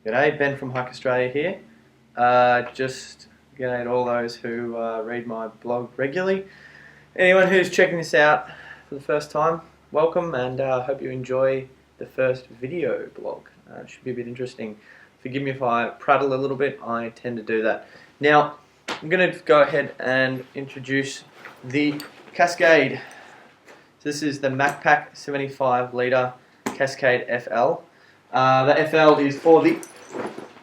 G'day, Ben from Hike Australia here. Just g'day to all those who read my blog regularly. Anyone who's checking this out for the first time, welcome, and I hope you enjoy the first video blog. It should be a bit interesting. Forgive me if I prattle a little bit, I tend to do that. Now, I'm going to go ahead and introduce the Cascade. So this is the Macpac 75 litre Cascade FL. The FL is for the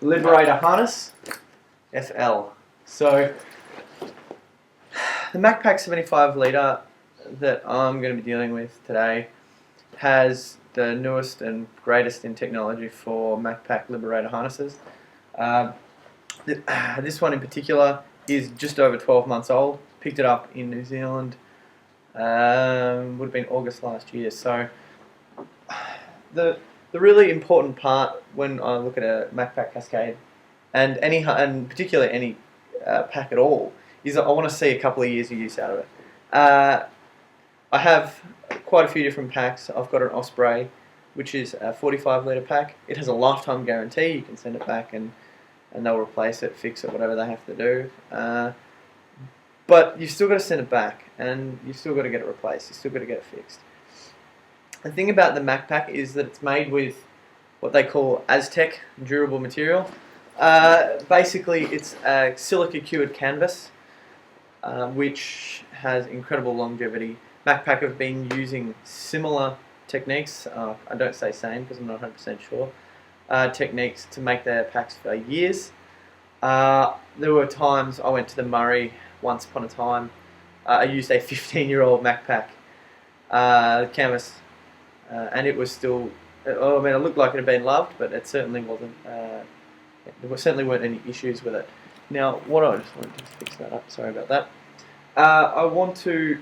Liberator harness, FL. So the Macpac 75 litre that I'm going to be dealing with today has the newest and greatest in technology for Macpac Liberator harnesses. This one in particular is just over 12 months old. Picked it up in New Zealand, would have been August last year. So the really important part when I look at a Macpac Cascade, and particularly any pack at all, is I want to see a couple of years of use out of it. I have quite a few different packs. I've got an Osprey, which is a 45 litre pack. It has a lifetime guarantee. You can send it back and they'll replace it, fix it, whatever they have to do. But you've still got to send it back, and you've still got to get it replaced. You've still got to get it fixed. The thing about the Macpac is that it's made with what they call Aztec durable material. Basically, it's a silica cured canvas, which has incredible longevity. Macpac have been using similar techniques, I don't say same because I'm not 100% sure, techniques to make their packs for years. There were times I went to the Murray once upon a time. I used a 15-year-old Macpac canvas. And it was still, it looked like it had been loved, but it certainly wasn't, there certainly weren't any issues with it. Now, I just wanted to fix that up, sorry about that. I want to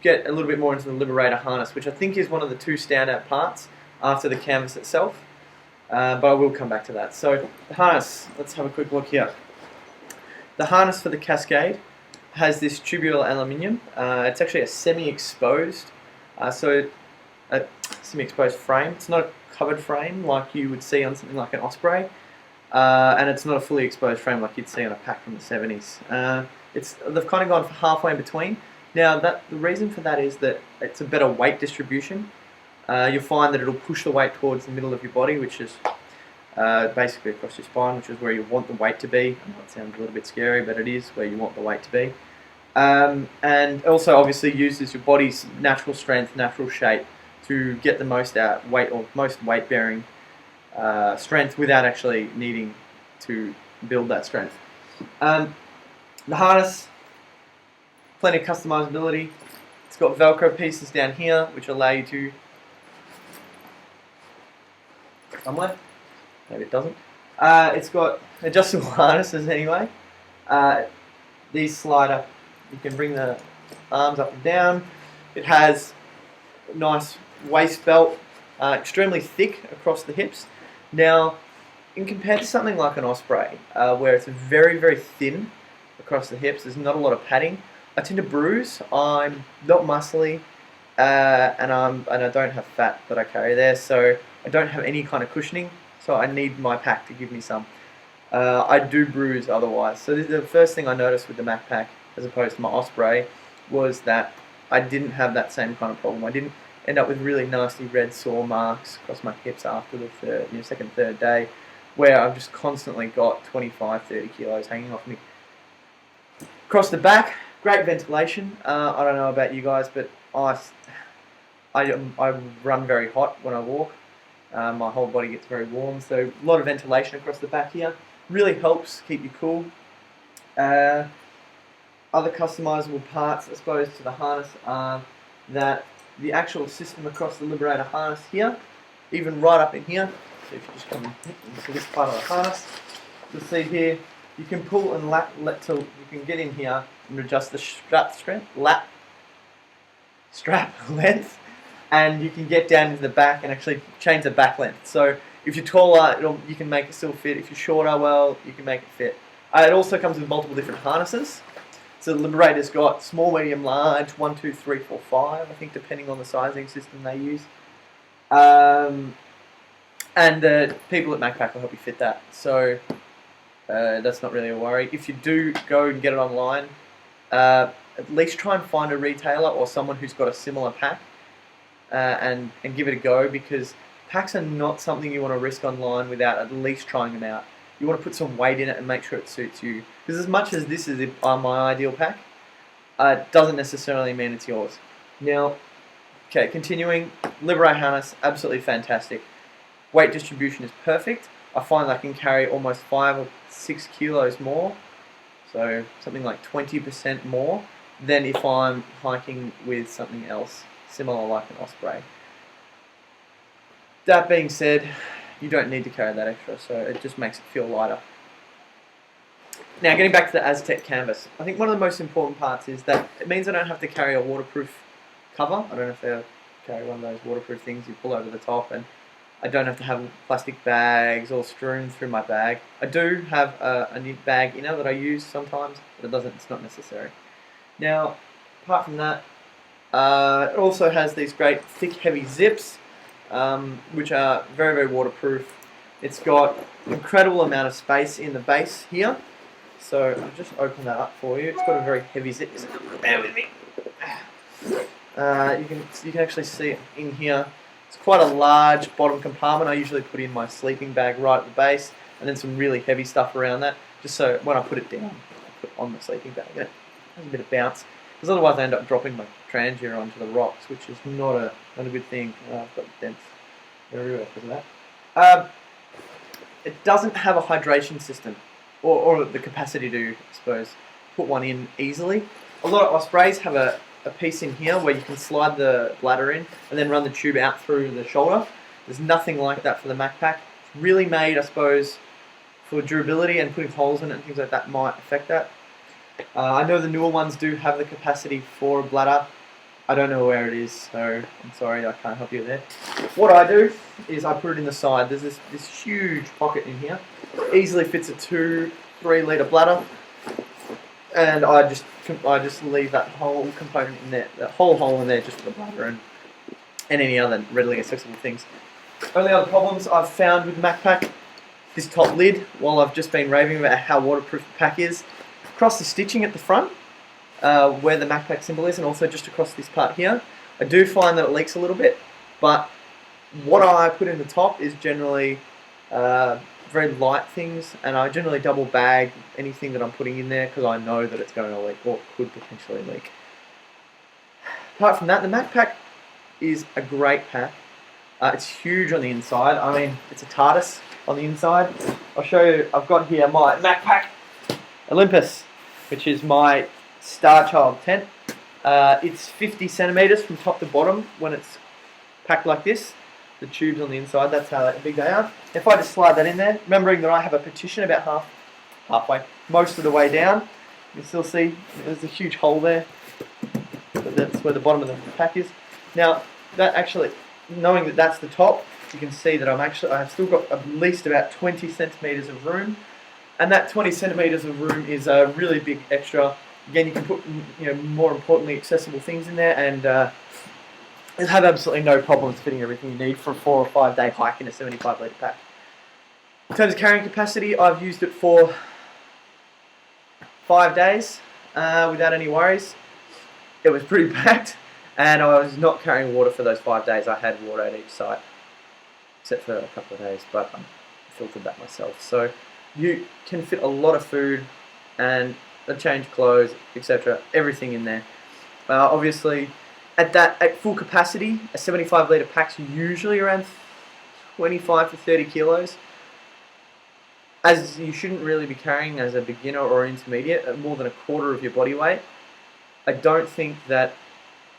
get a little bit more into the Liberator harness, which I think is one of the two standout parts after the canvas itself, but I will come back to that. So, the harness, let's have a quick look here. The harness for the Cascade has this tubular aluminium. It's actually a semi-exposed, semi-exposed frame. It's not a covered frame like you would see on something like an Osprey, and it's not a fully exposed frame like you'd see on a pack from the 70s. They've kind of gone for halfway in between. Now, the reason for that is that it's a better weight distribution. You'll find that it'll push the weight towards the middle of your body, which is basically across your spine, which is where you want the weight to be. I know it sounds a little bit scary, but it is where you want the weight to be. And also, obviously, uses your body's natural strength, natural shape, to get the most out weight, or most weight-bearing strength without actually needing to build that strength. The harness, plenty of customizability. It's got Velcro pieces down here, which allow you to somewhere. Maybe it doesn't. It's got adjustable harnesses anyway. These slide up. You can bring the arms up and down. It has a nice waist belt, extremely thick across the hips. Now, in compared to something like an Osprey, where it's very, very thin across the hips, there's not a lot of padding. I tend to bruise. I'm not muscly, and I don't have fat that I carry there, so I don't have any kind of cushioning. So I need my pack to give me some. I do bruise otherwise. So the first thing I noticed with the Macpac, as opposed to my Osprey, was that I didn't have that same kind of problem. I didn't end up with really nasty red sore marks across my hips after the second, third day, where I've just constantly got 25, 30 kilos hanging off me. Across the back, great ventilation. I don't know about you guys, but I run very hot when I walk. My whole body gets very warm, so a lot of ventilation across the back here. Really helps keep you cool. Other customizable parts, I suppose, to the harness are that the actual system across the Liberator harness here, even right up in here, so if you just come into this part of the harness, you'll see here, you can pull and you can get in here and adjust the strap length, and you can get down into the back and actually change the back length. So if you're taller, you can make it still fit. If you're shorter, well, you can make it fit. It also comes with multiple different harnesses. So the Liberator's got small, medium, large, 1, 2, 3, 4, 5, I think, depending on the sizing system they use. And the people at Macpac will help you fit that. So that's not really a worry. If you do go and get it online, at least try and find a retailer or someone who's got a similar pack and give it a go, because packs are not something you want to risk online without at least trying them out. You want to put some weight in it and make sure it suits you. Because as much as this is my ideal pack, it doesn't necessarily mean it's yours. Now, okay, continuing, Liberate harness, absolutely fantastic. Weight distribution is perfect. I find I can carry almost 5 or 6 kilos more, so something like 20% more than if I'm hiking with something else similar like an Osprey. That being said, you don't need to carry that extra, so it just makes it feel lighter. Now, getting back to the Aztec canvas, I think one of the most important parts is that it means I don't have to carry a waterproof cover. I don't have to carry one of those waterproof things you pull over the top, and I don't have to have plastic bags all strewn through my bag. I do have a new bag inner that I use sometimes, but it's not necessary. Now, apart from that, it also has these great thick, heavy zips, which are very, very waterproof. It's got an incredible amount of space in the base here. So I'll just open that up for you. It's got a very heavy zip. Bear with me. You can actually see it in here. It's quite a large bottom compartment. I usually put in my sleeping bag right at the base, and then some really heavy stuff around that, just so when I put it down, I put it on the sleeping bag. It has a bit of bounce, because otherwise I end up dropping my transier onto the rocks, which is not a good thing. I've got dents everywhere because of that. It doesn't have a hydration system, or the capacity to, I suppose, put one in easily. A lot of Ospreys have a piece in here where you can slide the bladder in and then run the tube out through the shoulder. There's nothing like that for the Macpac. It's really made, I suppose, for durability, and putting holes in it and things like that might affect that. I know the newer ones do have the capacity for a bladder. I don't know where it is, so I'm sorry I can't help you there. What I do is I put it in the side. There's this huge pocket in here. It easily fits a 2-3 litre bladder, and I just leave that whole component in there, that whole hole in there, just for the bladder and any other readily accessible things. Only other problems I've found with Macpac, this top lid, while I've just been raving about how waterproof the pack is, across the stitching at the front, where the Macpac symbol is, and also just across this part here, I do find that it leaks a little bit, but what I put in the top is generally very light things, and I generally double bag anything that I'm putting in there because I know that it's going to leak or could potentially leak. Apart from that, the Macpac is a great pack. It's huge on the inside. I mean, it's a TARDIS on the inside. I'll show you. I've got here my Macpac Olympus, which is my Star Child tent. It's 50 centimeters from top to bottom when it's packed like this. The tubes on the inside, that's how big they are. If I just slide that in there, remembering that I have a partition about halfway, most of the way down, you can still see there's a huge hole there. But that's where the bottom of the pack is. Now, that actually, knowing that that's the top, you can see that I've still got at least about 20 centimeters of room, and that 20 centimeters of room is a really big extra. Again, you can put, more importantly, accessible things in there, and have absolutely no problems fitting everything you need for a 4 or 5 day hike in a 75 litre pack. In terms of carrying capacity, I've used it for 5 days without any worries. It was pretty packed, and I was not carrying water for those 5 days. I had water at each site, except for a couple of days, but I filtered that myself. So you can fit a lot of food and a change of clothes, etc., everything in there. Obviously, at full capacity, a 75 litre pack's usually around 25 to 30 kilos. As you shouldn't really be carrying as a beginner or intermediate more than a quarter of your body weight. I don't think that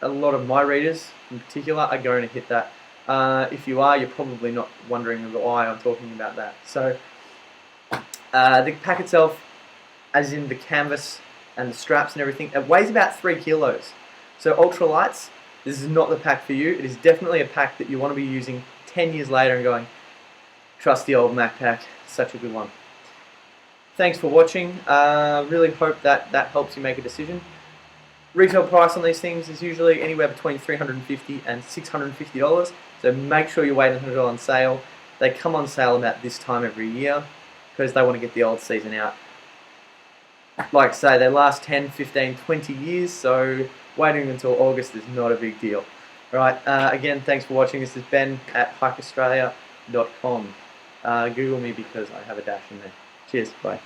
a lot of my readers in particular are going to hit that. If you are, you're probably not wondering why I'm talking about that. So the pack itself, as in the canvas and the straps and everything, it weighs about 3 kilos. So ultralights, this is not the pack for you. It is definitely a pack that you want to be using 10 years later and going, trust the old Macpac, such a good one. Thanks for watching. Really hope that helps you make a decision. Retail price on these things is usually anywhere between $350 and $650, so make sure you wait until it's on sale. They come on sale about this time every year because they want to get the old season out. Like I say, they last 10, 15, 20 years, so waiting until August is not a big deal. Alright, again, thanks for watching. This is Ben at hikeaustralia.com. Google me because I have a dash in there. Cheers, bye.